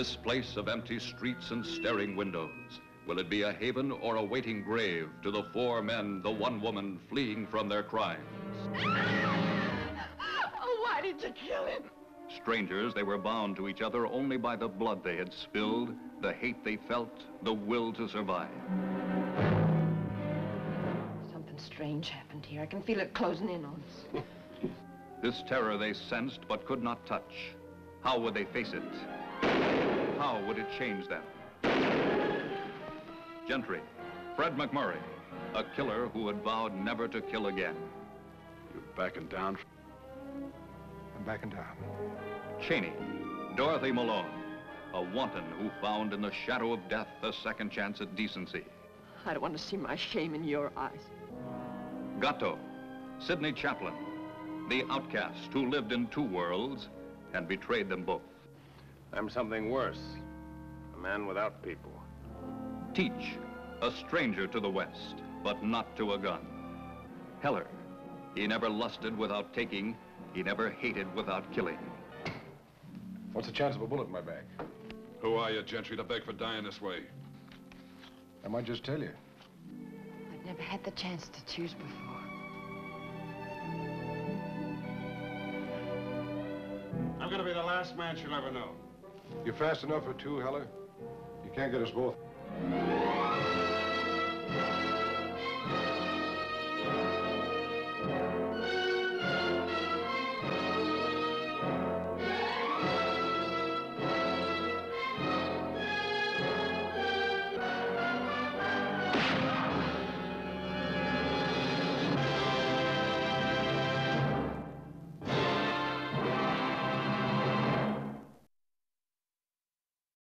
This place of empty streets and staring windows, will it be a haven or a waiting grave to the 4 men, the 1 woman fleeing from their crimes? Oh, why did you kill him? Strangers, they were bound to each other only by the blood they had spilled, the hate they felt, the will to survive. Something strange happened here. I can feel it closing in on us. This terror they sensed but could not touch. How would they face it? How would it change them? Gentry, Fred McMurray, a killer who had vowed never to kill again. You backing down? I'm backing down. Cheney, Dorothy Malone, a wanton who found in the shadow of death a second chance at decency. I don't want to see my shame in your eyes. Gatto, Sidney Chaplin, the outcast who lived in 2 worlds and betrayed them both. I'm something worse. A man without people. Teach, a stranger to the West, but not to a gun. Heller, he never lusted without taking, he never hated without killing. What's the chance of a bullet in my bag? Who are you, Gentry, to beg for dying this way? I might just tell you. I've never had the chance to choose before. I'm gonna be the last man she'll ever know. You're fast enough for 2, Heller? You can't get us both.